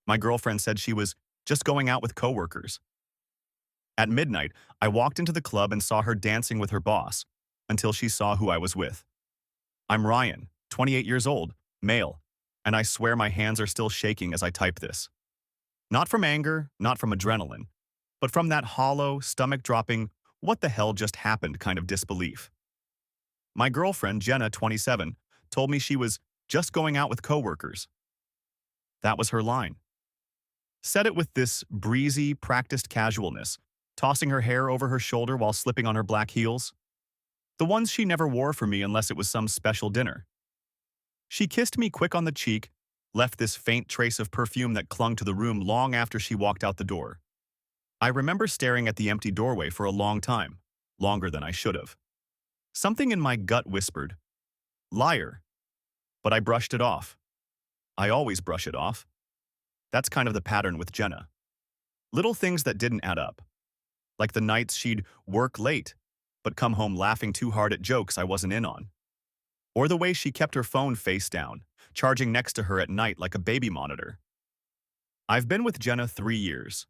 My girlfriend said she was just going out with coworkers. At midnight, I walked into the club and saw her dancing with her boss until she saw who I was with. I'm Ryan, 28 years old, male, and I swear my hands are still shaking as I type this. Not from anger, not from adrenaline, but from that hollow, stomach-dropping, what the hell just happened kind of disbelief. My girlfriend, Jenna, 27, told me she was just going out with coworkers. That was her line. Said it with this breezy, practiced casualness, tossing her hair over her shoulder while slipping on her black heels. The ones she never wore for me unless it was some special dinner. She kissed me quick on the cheek, left this faint trace of perfume that clung to the room long after she walked out the door. I remember staring at the empty doorway for a long time, longer than I should have. Something in my gut whispered, "Liar." But I brushed it off. I always brush it off. That's kind of the pattern with Jenna. Little things that didn't add up. Like the nights she'd work late, but come home laughing too hard at jokes I wasn't in on. Or the way she kept her phone face down, charging next to her at night like a baby monitor. I've been with Jenna 3 years.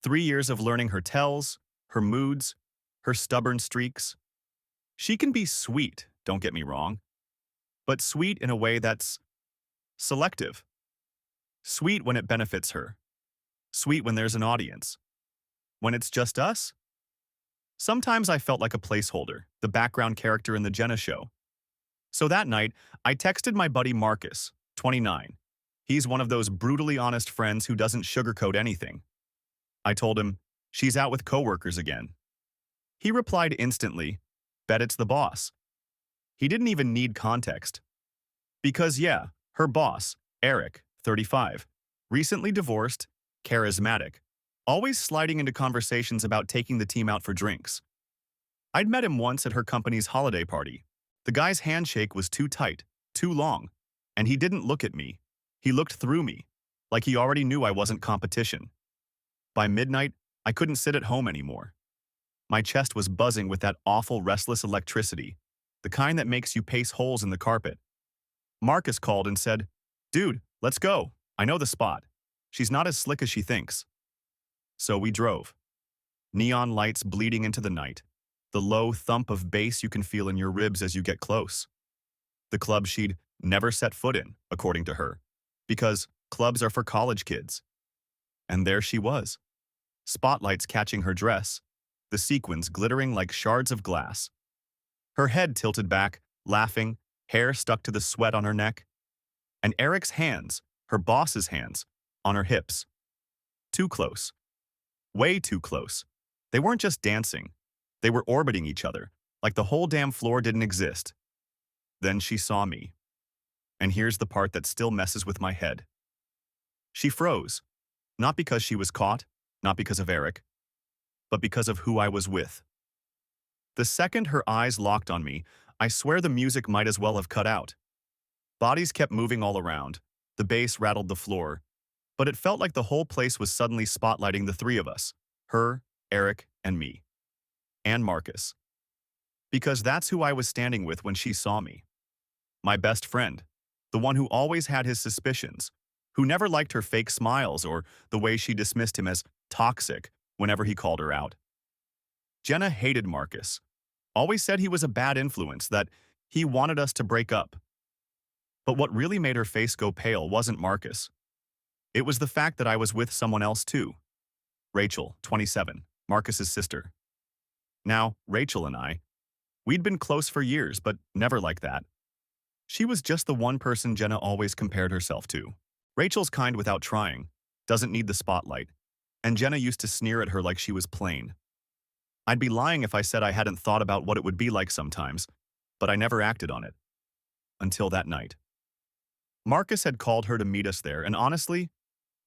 3 years of learning her tells, her moods, her stubborn streaks. She can be sweet, don't get me wrong, but sweet in a way that's selective. Sweet when it benefits her. Sweet when there's an audience. When it's just us? Sometimes I felt like a placeholder, the background character in the Jenna show. So that night, I texted my buddy Marcus, 29. He's one of those brutally honest friends who doesn't sugarcoat anything. I told him, she's out with coworkers again. He replied instantly, bet it's the boss. He didn't even need context. Because yeah, her boss, Eric, 35, recently divorced, charismatic, always sliding into conversations about taking the team out for drinks. I'd met him once at her company's holiday party. The guy's handshake was too tight, too long, and he didn't look at me. He looked through me, like he already knew I wasn't competition. By midnight, I couldn't sit at home anymore. My chest was buzzing with that awful restless electricity, the kind that makes you pace holes in the carpet. Marcus called and said, "Dude, let's go. I know the spot. She's not as slick as she thinks." So we drove. Neon lights bleeding into the night, the low thump of bass you can feel in your ribs as you get close. The club she'd never set foot in, according to her, because clubs are for college kids. And there she was, spotlights catching her dress, the sequins glittering like shards of glass. Her head tilted back, laughing, hair stuck to the sweat on her neck. And Eric's hands, her boss's hands, on her hips. Too close. Way too close. They weren't just dancing. They were orbiting each other, like the whole damn floor didn't exist. Then she saw me. And here's the part that still messes with my head. She froze. Not because she was caught, not because of Eric, but because of who I was with. The second her eyes locked on me, I swear the music might as well have cut out. Bodies kept moving all around. The bass rattled the floor. But it felt like the whole place was suddenly spotlighting the three of us. Her, Eric, and me. And Marcus. Because that's who I was standing with when she saw me. My best friend. The one who always had his suspicions. Who never liked her fake smiles or the way she dismissed him as toxic whenever he called her out. Jenna hated Marcus. Always said he was a bad influence, that he wanted us to break up. But what really made her face go pale wasn't Marcus. It was the fact that I was with someone else too. Rachel, 27, Marcus's sister. Now, Rachel and I, we'd been close for years, but never like that. She was just the one person Jenna always compared herself to. Rachel's kind without trying, doesn't need the spotlight, and Jenna used to sneer at her like she was plain. I'd be lying if I said I hadn't thought about what it would be like sometimes, but I never acted on it. Until that night. Marcus had called her to meet us there, and honestly,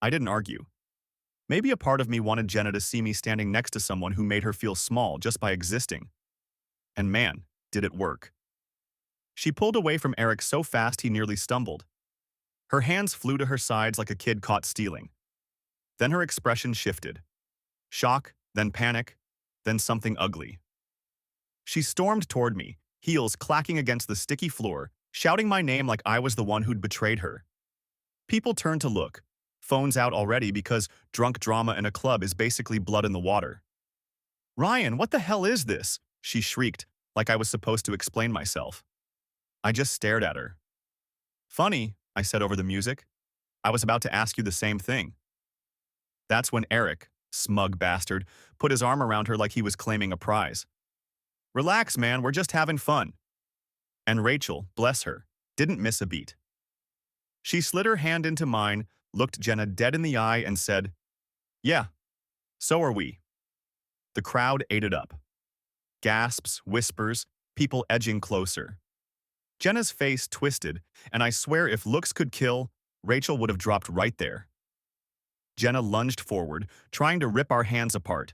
I didn't argue. Maybe a part of me wanted Jenna to see me standing next to someone who made her feel small just by existing. And man, did it work. She pulled away from Eric so fast he nearly stumbled. Her hands flew to her sides like a kid caught stealing. Then her expression shifted. Shock, then panic, then something ugly. She stormed toward me, heels clacking against the sticky floor, shouting my name like I was the one who'd betrayed her. People turned to look, Phones out already because drunk drama in a club is basically blood in the water. Ryan, what the hell is this? She shrieked, like I was supposed to explain myself. I just stared at her. Funny, I said over the music. I was about to ask you the same thing. That's when Eric, smug bastard, put his arm around her like he was claiming a prize. Relax, man, we're just having fun. And Rachel, bless her, didn't miss a beat. She slid her hand into mine, looked Jenna dead in the eye, and said, Yeah, so are we. The crowd ate it up. Gasps, whispers, people edging closer. Jenna's face twisted, and I swear if looks could kill, Rachel would have dropped right there. Jenna lunged forward, trying to rip our hands apart,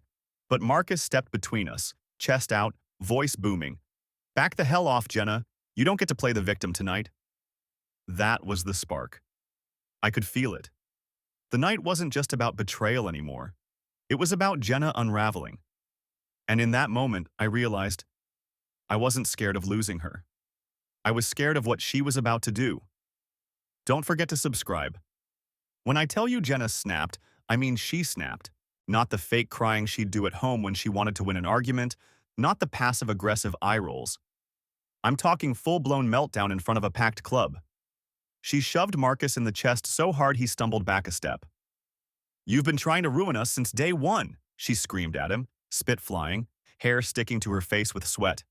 but Marcus stepped between us, chest out, voice booming. Back the hell off, Jenna. You don't get to play the victim tonight. That was the spark. I could feel it. The night wasn't just about betrayal anymore. It was about Jenna unraveling. And in that moment, I realized I wasn't scared of losing her. I was scared of what she was about to do. Don't forget to subscribe. When I tell you Jenna snapped, I mean she snapped. Not the fake crying she'd do at home when she wanted to win an argument, not the passive-aggressive eye rolls. I'm talking full-blown meltdown in front of a packed club. She shoved Marcus in the chest so hard he stumbled back a step. You've been trying to ruin us since day one, she screamed at him, spit flying, hair sticking to her face with sweat.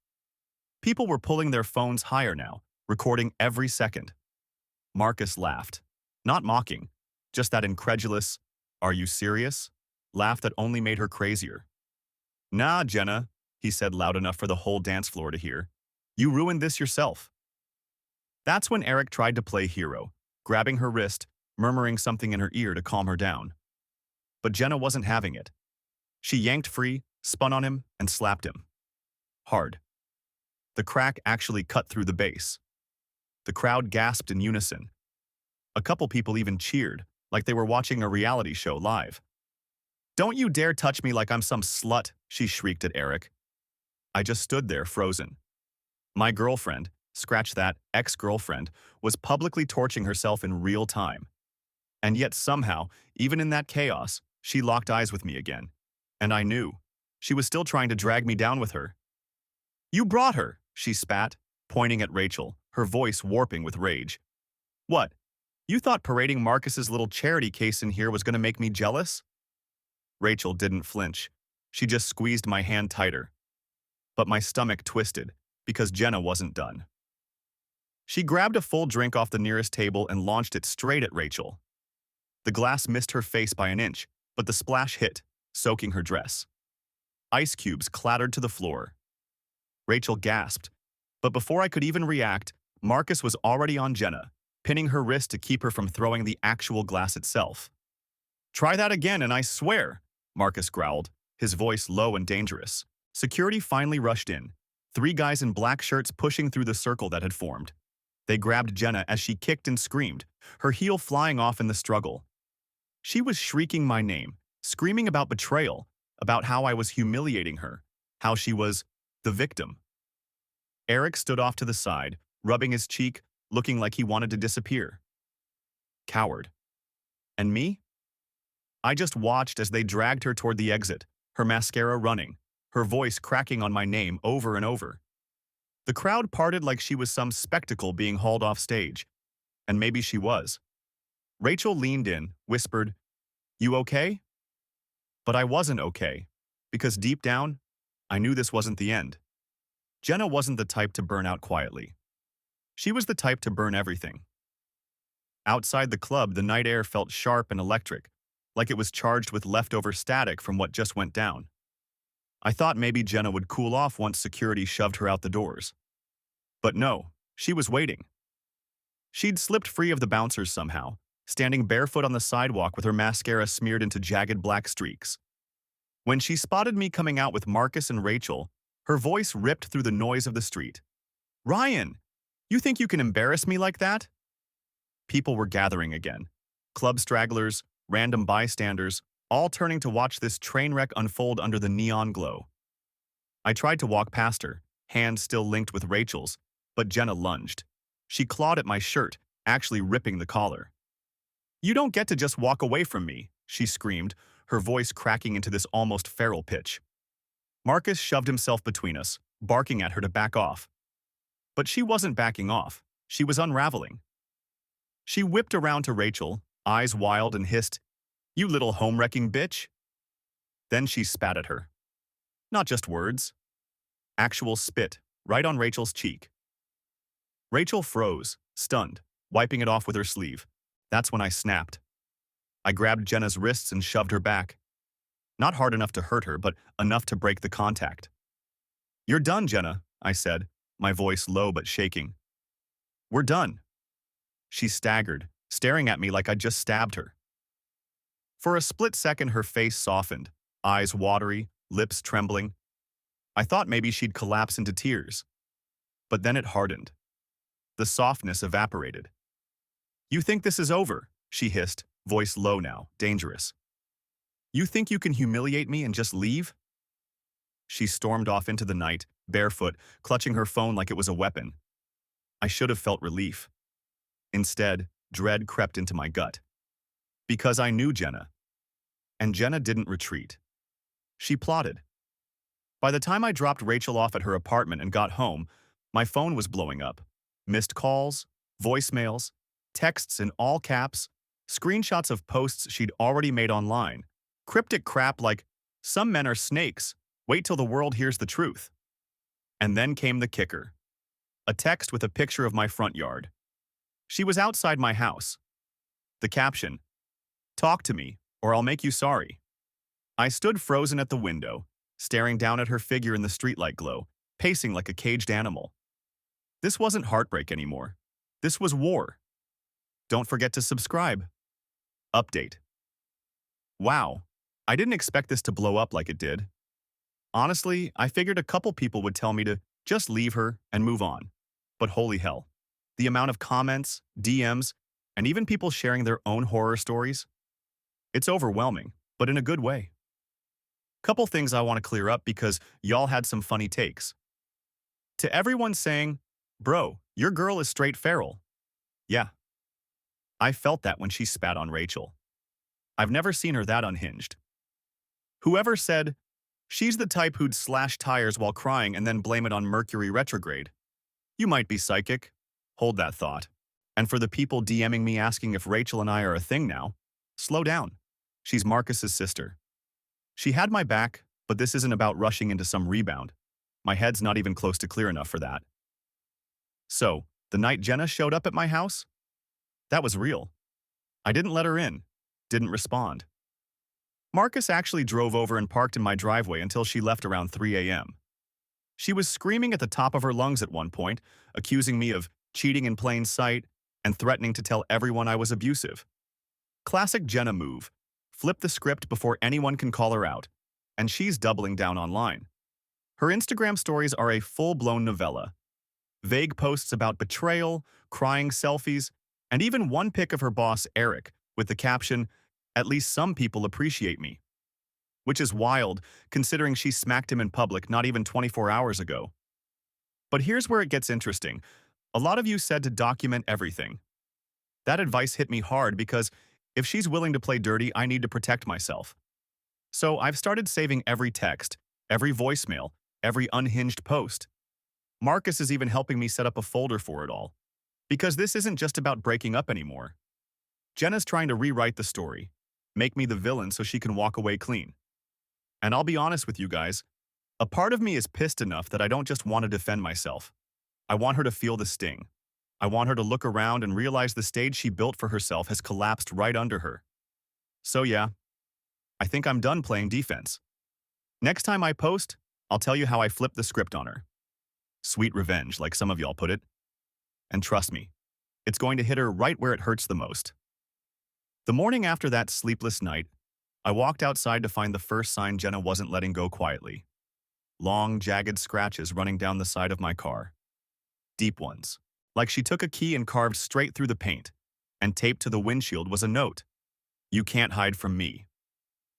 People were pulling their phones higher now, recording every second. Marcus laughed. Not mocking, just that incredulous, "Are you serious?" laugh that only made her crazier. Nah, Jenna, he said loud enough for the whole dance floor to hear. You ruined this yourself. That's when Eric tried to play hero, grabbing her wrist, murmuring something in her ear to calm her down. But Jenna wasn't having it. She yanked free, spun on him, and slapped him. Hard. The crack actually cut through the bass. The crowd gasped in unison. A couple people even cheered, like they were watching a reality show live. Don't you dare touch me like I'm some slut, she shrieked at Eric. I just stood there, frozen. My girlfriend, scratch that, ex-girlfriend, was publicly torching herself in real time. And yet somehow, even in that chaos, she locked eyes with me again. And I knew. She was still trying to drag me down with her. You brought her, she spat, pointing at Rachel, her voice warping with rage. What? You thought parading Marcus's little charity case in here was going to make me jealous? Rachel didn't flinch. She just squeezed my hand tighter. But my stomach twisted, because Jenna wasn't done. She grabbed a full drink off the nearest table and launched it straight at Rachel. The glass missed her face by an inch, but the splash hit, soaking her dress. Ice cubes clattered to the floor. Rachel gasped, but before I could even react, Marcus was already on Jenna, pinning her wrist to keep her from throwing the actual glass itself. Try that again and I swear, Marcus growled, his voice low and dangerous. Security finally rushed in, 3 guys in black shirts pushing through the circle that had formed. They grabbed Jenna as she kicked and screamed, her heel flying off in the struggle. She was shrieking my name, screaming about betrayal, about how I was humiliating her, how she was the victim. Eric stood off to the side, rubbing his cheek, looking like he wanted to disappear. Coward. And me? I just watched as they dragged her toward the exit, her mascara running, her voice cracking on my name over and over. The crowd parted like she was some spectacle being hauled off stage. And maybe she was. Rachel leaned in, whispered, You okay? But I wasn't okay, because deep down, I knew this wasn't the end. Jenna wasn't the type to burn out quietly. She was the type to burn everything. Outside the club, the night air felt sharp and electric, like it was charged with leftover static from what just went down. I thought maybe Jenna would cool off once security shoved her out the doors. But no, she was waiting. She'd slipped free of the bouncers somehow, standing barefoot on the sidewalk with her mascara smeared into jagged black streaks. When she spotted me coming out with Marcus and Rachel, her voice ripped through the noise of the street. Ryan, you think you can embarrass me like that? People were gathering again. Club stragglers, random bystanders, all turning to watch this train wreck unfold under the neon glow. I tried to walk past her, hands still linked with Rachel's, but Jenna lunged. She clawed at my shirt, actually ripping the collar. You don't get to just walk away from me, she screamed, her voice cracking into this almost feral pitch. Marcus shoved himself between us, barking at her to back off. But she wasn't backing off. She was unraveling. She whipped around to Rachel, eyes wild, and hissed, "You little home-wrecking bitch." Then she spat at her. Not just words. Actual spit, right on Rachel's cheek. Rachel froze, stunned, wiping it off with her sleeve. That's when I snapped. I grabbed Jenna's wrists and shoved her back. Not hard enough to hurt her, but enough to break the contact. "You're done, Jenna," I said, my voice low but shaking. "We're done." She staggered, staring at me like I'd just stabbed her. For a split second, her face softened, eyes watery, lips trembling. I thought maybe she'd collapse into tears. But then it hardened. The softness evaporated. "You think this is over?" she hissed, voice low now, dangerous. "You think you can humiliate me and just leave?" She stormed off into the night, barefoot, clutching her phone like it was a weapon. I should have felt relief. Instead, dread crept into my gut. Because I knew Jenna. And Jenna didn't retreat. She plotted. By the time I dropped Rachel off at her apartment and got home, my phone was blowing up. Missed calls, voicemails, texts in all caps, screenshots of posts she'd already made online, cryptic crap like, "Some men are snakes, wait till the world hears the truth." And then came the kicker. A text with a picture of my front yard. She was outside my house. The caption, "Talk to me, or I'll make you sorry." I stood frozen at the window, staring down at her figure in the streetlight glow, pacing like a caged animal. This wasn't heartbreak anymore. This was war. Don't forget to subscribe. Update. Wow, I didn't expect this to blow up like it did. Honestly, I figured a couple people would tell me to just leave her and move on. But holy hell, the amount of comments, DMs, and even people sharing their own horror stories. It's overwhelming, but in a good way. Couple things I want to clear up because y'all had some funny takes. To everyone saying, "Bro, your girl is straight feral." Yeah. I felt that when she spat on Rachel. I've never seen her that unhinged. Whoever said, "She's the type who'd slash tires while crying and then blame it on Mercury retrograde." You might be psychic. Hold that thought. And for the people DMing me asking if Rachel and I are a thing now, slow down. She's Marcus's sister. She had my back, but this isn't about rushing into some rebound. My head's not even close to clear enough for that. So, the night Jenna showed up at my house? That was real. I didn't let her in, didn't respond. Marcus actually drove over and parked in my driveway until she left around 3 a.m. She was screaming at the top of her lungs at one point, accusing me of cheating in plain sight and threatening to tell everyone I was abusive. Classic Jenna move. Flip the script before anyone can call her out, and she's doubling down online. Her Instagram stories are a full-blown novella. Vague posts about betrayal, crying selfies, and even one pic of her boss, Eric, with the caption, "At least some people appreciate me." Which is wild, considering she smacked him in public not even 24 hours ago. But here's where it gets interesting. A lot of you said to document everything. That advice hit me hard because if she's willing to play dirty, I need to protect myself. So I've started saving every text, every voicemail, every unhinged post. Marcus is even helping me set up a folder for it all. Because this isn't just about breaking up anymore. Jenna's trying to rewrite the story, make me the villain so she can walk away clean. And I'll be honest with you guys, a part of me is pissed enough that I don't just want to defend myself. I want her to feel the sting. I want her to look around and realize the stage she built for herself has collapsed right under her. So yeah, I think I'm done playing defense. Next time I post, I'll tell you how I flipped the script on her. Sweet revenge, like some of y'all put it. And trust me, it's going to hit her right where it hurts the most. The morning after that sleepless night, I walked outside to find the first sign Jenna wasn't letting go quietly. Long, jagged scratches running down the side of my car. Deep ones, like she took a key and carved straight through the paint, and taped to the windshield was a note. "You can't hide from me."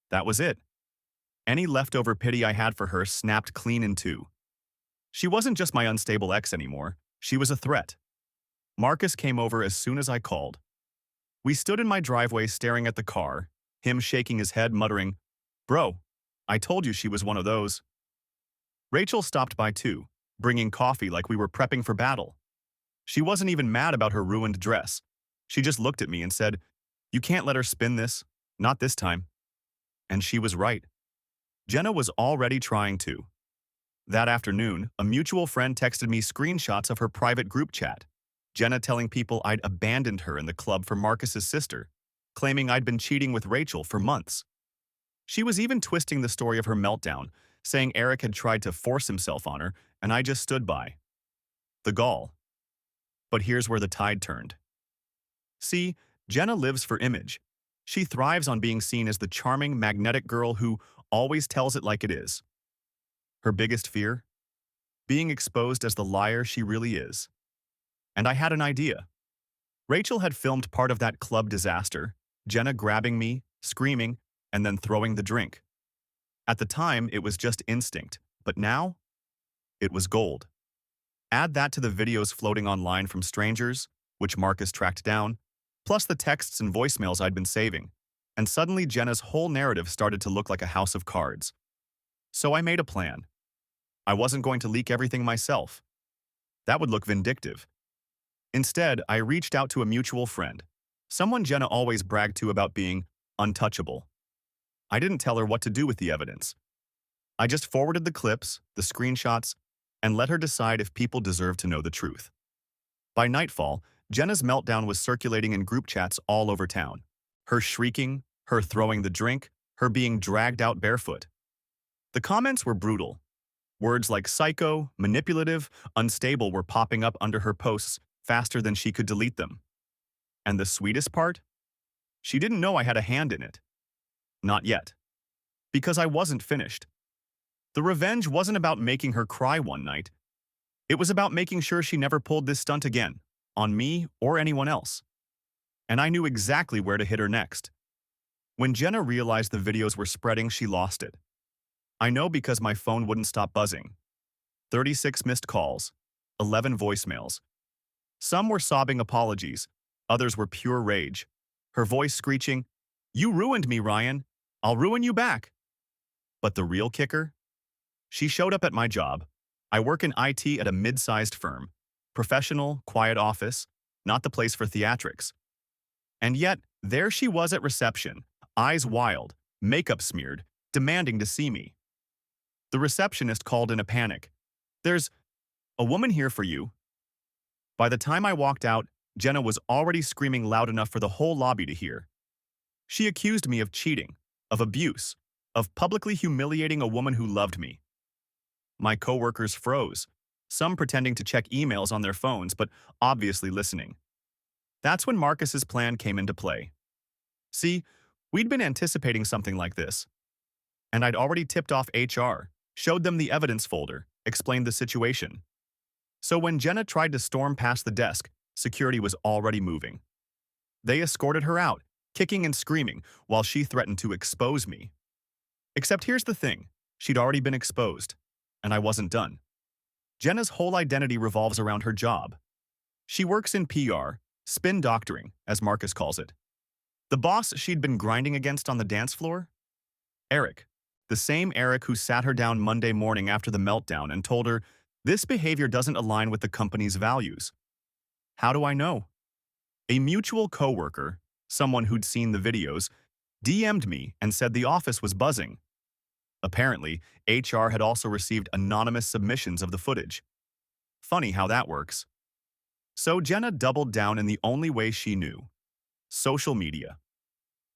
That was it. Any leftover pity I had for her snapped clean in two. She wasn't just my unstable ex anymore, she was a threat. Marcus came over as soon as I called. We stood in my driveway staring at the car, him shaking his head, muttering, "Bro, I told you she was one of those." Rachel stopped by too, bringing coffee like we were prepping for battle. She wasn't even mad about her ruined dress. She just looked at me and said, "You can't let her spin this. Not this time." And she was right. Jenna was already trying to. That afternoon, a mutual friend texted me screenshots of her private group chat. Jenna telling people I'd abandoned her in the club for Marcus's sister, claiming I'd been cheating with Rachel for months. She was even twisting the story of her meltdown, saying Eric had tried to force himself on her, and I just stood by. The gall. But here's where the tide turned. See, Jenna lives for image. She thrives on being seen as the charming, magnetic girl who always tells it like it is. Her biggest fear? Being exposed as the liar she really is. And I had an idea. Rachel had filmed part of that club disaster, Jenna grabbing me, screaming, and then throwing the drink. At the time, it was just instinct, but now, it was gold. Add that to the videos floating online from strangers, which Marcus tracked down, plus the texts and voicemails I'd been saving, and suddenly Jenna's whole narrative started to look like a house of cards. So I made a plan. I wasn't going to leak everything myself. That would look vindictive. Instead, I reached out to a mutual friend, someone Jenna always bragged to about being untouchable. I didn't tell her what to do with the evidence. I just forwarded the clips, the screenshots, and let her decide if people deserve to know the truth. By nightfall, Jenna's meltdown was circulating in group chats all over town. Her shrieking, her throwing the drink, her being dragged out barefoot. The comments were brutal. Words like psycho, manipulative, unstable were popping up under her posts faster than she could delete them. And the sweetest part? She didn't know I had a hand in it. Not yet. Because I wasn't finished. The revenge wasn't about making her cry one night. It was about making sure she never pulled this stunt again, on me or anyone else. And I knew exactly where to hit her next. When Jenna realized the videos were spreading, she lost it. I know because my phone wouldn't stop buzzing. 36 missed calls, 11 voicemails. Some were sobbing apologies, others were pure rage. Her voice screeching, "You ruined me, Ryan. I'll ruin you back." But the real kicker? She showed up at my job. I work in IT at a mid-sized firm. Professional, quiet office, not the place for theatrics. And yet, there she was at reception, eyes wild, makeup smeared, demanding to see me. The receptionist called in a panic. "There's a woman here for you." By the time I walked out, Jenna was already screaming loud enough for the whole lobby to hear. She accused me of cheating, of abuse, of publicly humiliating a woman who loved me. My coworkers froze, some pretending to check emails on their phones, but obviously listening. That's when Marcus's plan came into play. See, we'd been anticipating something like this. And I'd already tipped off HR, showed them the evidence folder, explained the situation. So when Jenna tried to storm past the desk, security was already moving. They escorted her out, kicking and screaming, while she threatened to expose me. Except here's the thing, she'd already been exposed, and I wasn't done. Jenna's whole identity revolves around her job. She works in PR, spin doctoring, as Marcus calls it. The boss she'd been grinding against on the dance floor? Eric. The same Eric who sat her down Monday morning after the meltdown and told her, "This behavior doesn't align with the company's values." How do I know? A mutual coworker, someone who'd seen the videos, DM'd me and said the office was buzzing. Apparently, HR had also received anonymous submissions of the footage. Funny how that works. So Jenna doubled down in the only way she knew: social media.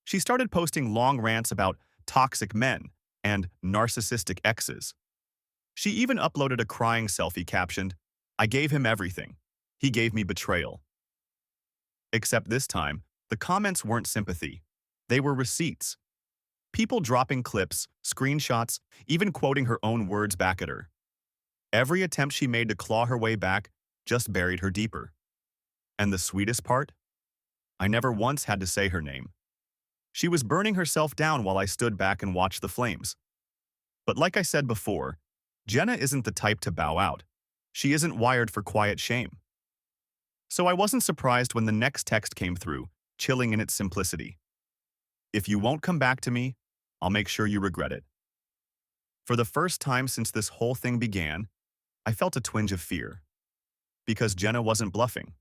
She started posting long rants about toxic men and narcissistic exes. She even uploaded a crying selfie captioned, "I gave him everything. He gave me betrayal." Except this time, the comments weren't sympathy. They were receipts. People dropping clips, screenshots, even quoting her own words back at her. Every attempt she made to claw her way back just buried her deeper. And the sweetest part? I never once had to say her name. She was burning herself down while I stood back and watched the flames. But like I said before, Jenna isn't the type to bow out. She isn't wired for quiet shame. So I wasn't surprised when the next text came through, chilling in its simplicity. If you won't come back to me, I'll make sure you regret it. For the first time since this whole thing began, I felt a twinge of fear. Because Jenna wasn't bluffing.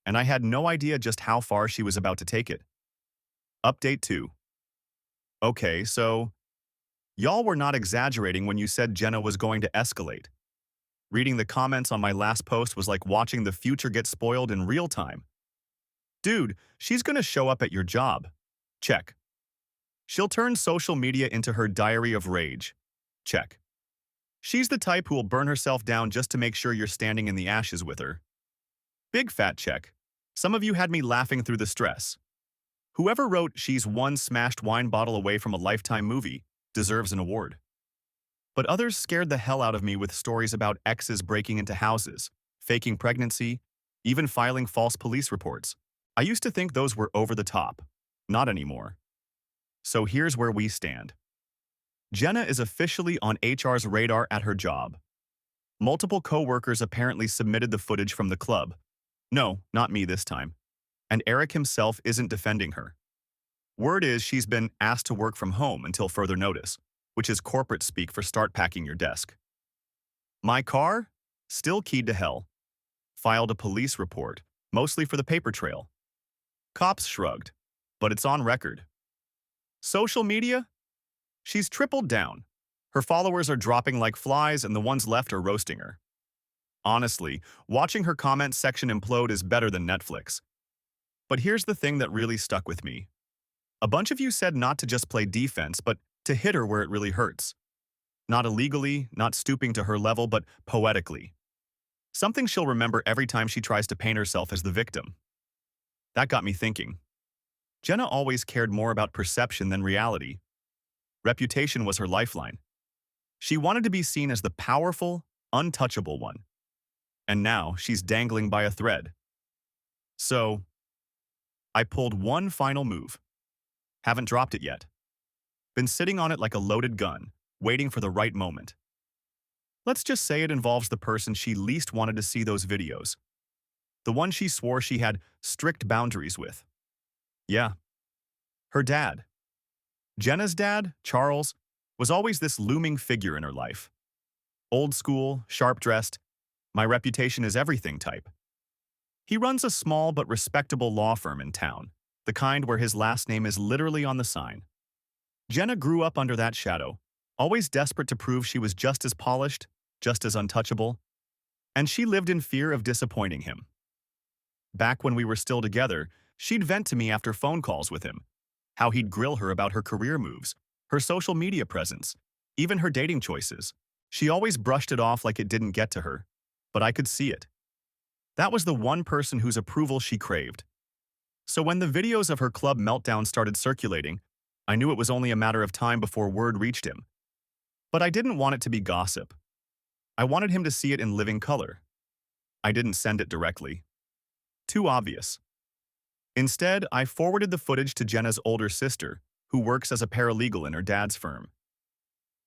And I had no idea just how far she was about to take it. Update 2. Okay, so y'all were not exaggerating when you said Jenna was going to escalate. Reading the comments on my last post was like watching the future get spoiled in real time. Dude, she's gonna show up at your job. Check. She'll turn social media into her diary of rage. Check. She's the type who will burn herself down just to make sure you're standing in the ashes with her. Big fat check. Some of you had me laughing through the stress. Whoever wrote she's one smashed wine bottle away from a Lifetime movie deserves an award. But others scared the hell out of me with stories about exes breaking into houses, faking pregnancy, even filing false police reports. I used to think those were over the top. Not anymore. So here's where we stand. Jenna is officially on HR's radar at her job. Multiple coworkers apparently submitted the footage from the club. No, not me this time. And Eric himself isn't defending her. Word is she's been asked to work from home until further notice, which is corporate speak for start packing your desk. My car? Still keyed to hell. Filed a police report, mostly for the paper trail. Cops shrugged, but it's on record. Social media? She's tripled down. Her followers are dropping like flies and the ones left are roasting her. Honestly, watching her comment section implode is better than Netflix. But here's the thing that really stuck with me. A bunch of you said not to just play defense, but to hit her where it really hurts. Not illegally, not stooping to her level, but poetically. Something she'll remember every time she tries to paint herself as the victim. That got me thinking. Jenna always cared more about perception than reality. Reputation was her lifeline. She wanted to be seen as the powerful, untouchable one. And now she's dangling by a thread. So, I pulled one final move. Haven't dropped it yet. Been sitting on it like a loaded gun, waiting for the right moment. Let's just say it involves the person she least wanted to see those videos. The one she swore she had strict boundaries with. Yeah. Her dad. Jenna's dad, Charles, was always this looming figure in her life. Old school, sharp-dressed, my reputation is everything type. He runs a small but respectable law firm in town, the kind where his last name is literally on the sign. Jenna grew up under that shadow, always desperate to prove she was just as polished, just as untouchable, and she lived in fear of disappointing him. Back when we were still together, she'd vent to me after phone calls with him, how he'd grill her about her career moves, her social media presence, even her dating choices. She always brushed it off like it didn't get to her, but I could see it. That was the one person whose approval she craved. So when the videos of her club meltdown started circulating, I knew it was only a matter of time before word reached him. But I didn't want it to be gossip. I wanted him to see it in living color. I didn't send it directly. Too obvious. Instead, I forwarded the footage to Jenna's older sister, who works as a paralegal in her dad's firm.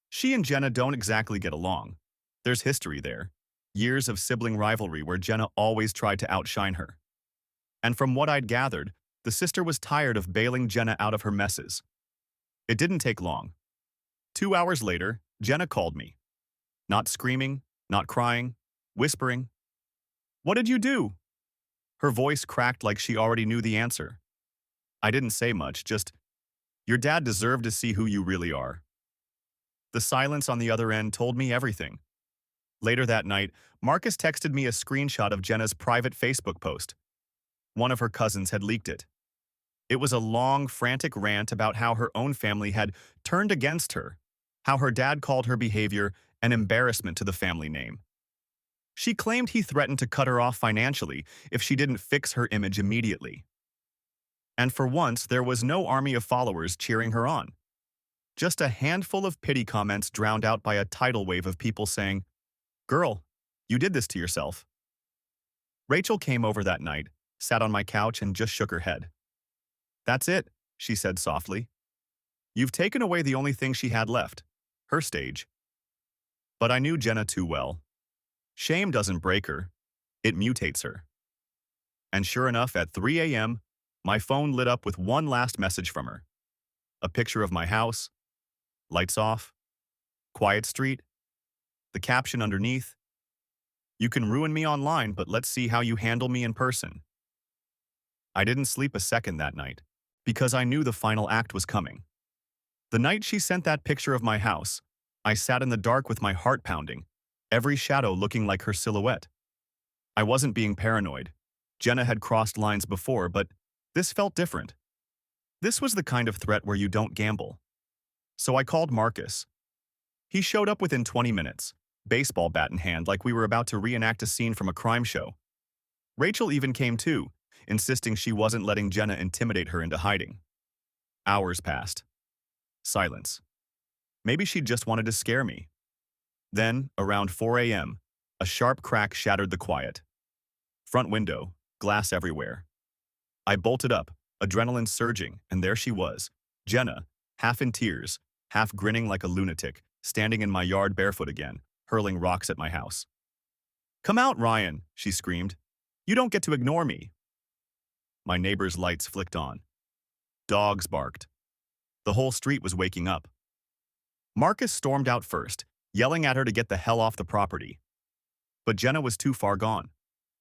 She and Jenna don't exactly get along. There's history there. Years of sibling rivalry where Jenna always tried to outshine her. And from what I'd gathered, the sister was tired of bailing Jenna out of her messes. It didn't take long. 2 hours later, Jenna called me. Not screaming, not crying, whispering. "What did you do?" Her voice cracked like she already knew the answer. I didn't say much, just, "Your dad deserved to see who you really are." The silence on the other end told me everything. Later that night, Marcus texted me a screenshot of Jenna's private Facebook post. One of her cousins had leaked it. It was a long, frantic rant about how her own family had turned against her, how her dad called her behavior an embarrassment to the family name. She claimed he threatened to cut her off financially if she didn't fix her image immediately. And for once, there was no army of followers cheering her on. Just a handful of pity comments drowned out by a tidal wave of people saying, "Girl, you did this to yourself." Rachel came over that night, sat on my couch, and just shook her head. "That's it," she said softly. "You've taken away the only thing she had left, her stage." But I knew Jenna too well. Shame doesn't break her, it mutates her. And sure enough, at 3 a.m., My phone lit up with one last message from her. A picture of my house, lights off, quiet street, the caption underneath, "You can ruin me online, but let's see how you handle me in person." I didn't sleep a second that night, because I knew the final act was coming. The night she sent that picture of my house, I sat in the dark with my heart pounding, every shadow looking like her silhouette. I wasn't being paranoid. Jenna had crossed lines before, but this felt different. This was the kind of threat where you don't gamble. So I called Marcus. He showed up within 20 minutes, baseball bat in hand like we were about to reenact a scene from a crime show. Rachel even came too, insisting she wasn't letting Jenna intimidate her into hiding. Hours passed. Silence. Maybe she just wanted to scare me. Then, around 4 a.m., a sharp crack shattered the quiet. Front window, glass everywhere. I bolted up, adrenaline surging, and there she was, Jenna, half in tears, half grinning like a lunatic, standing in my yard barefoot again, hurling rocks at my house. "Come out, Ryan," she screamed. "You don't get to ignore me." My neighbor's lights flicked on. Dogs barked. The whole street was waking up. Marcus stormed out first, yelling at her to get the hell off the property. But Jenna was too far gone.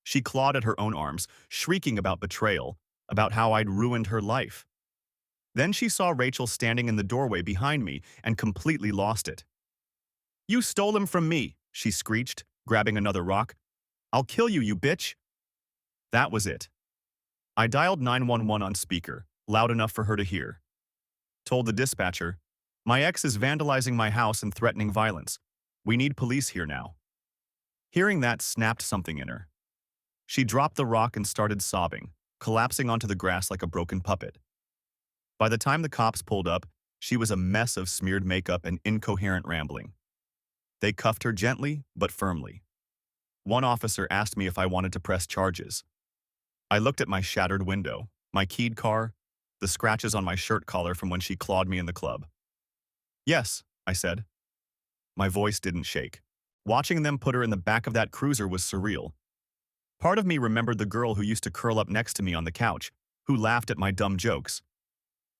She clawed at her own arms, shrieking about betrayal, about how I'd ruined her life. Then she saw Rachel standing in the doorway behind me and completely lost it. "You stole him from me," she screeched, grabbing another rock. "I'll kill you, you bitch." That was it. I dialed 911 on speaker, loud enough for her to hear. Told the dispatcher, "My ex is vandalizing my house and threatening violence. We need police here now." Hearing that snapped something in her. She dropped the rock and started sobbing, collapsing onto the grass like a broken puppet. By the time the cops pulled up, she was a mess of smeared makeup and incoherent rambling. They cuffed her gently, but firmly. One officer asked me if I wanted to press charges. I looked at my shattered window, my keyed car, the scratches on my shirt collar from when she clawed me in the club. "Yes," I said. My voice didn't shake. Watching them put her in the back of that cruiser was surreal. Part of me remembered the girl who used to curl up next to me on the couch, who laughed at my dumb jokes.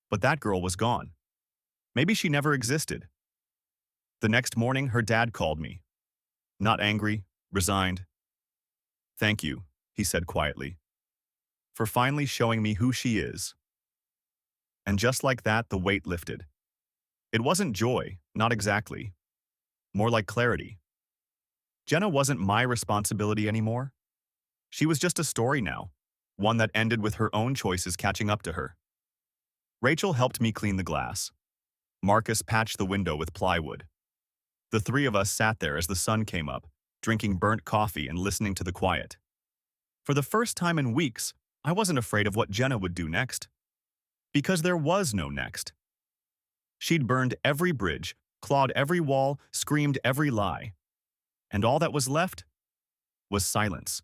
But that girl was gone. Maybe she never existed. The next morning, her dad called me. Not angry, resigned. "Thank you," he said quietly, "for finally showing me who she is." And just like that, the weight lifted. It wasn't joy, not exactly. More like clarity. Jenna wasn't my responsibility anymore. She was just a story now, one that ended with her own choices catching up to her. Rachel helped me clean the glass. Marcus patched the window with plywood. The three of us sat there as the sun came up, drinking burnt coffee and listening to the quiet. For the first time in weeks, I wasn't afraid of what Jenna would do next. Because there was no next. She'd burned every bridge, clawed every wall, screamed every lie. And all that was left was silence.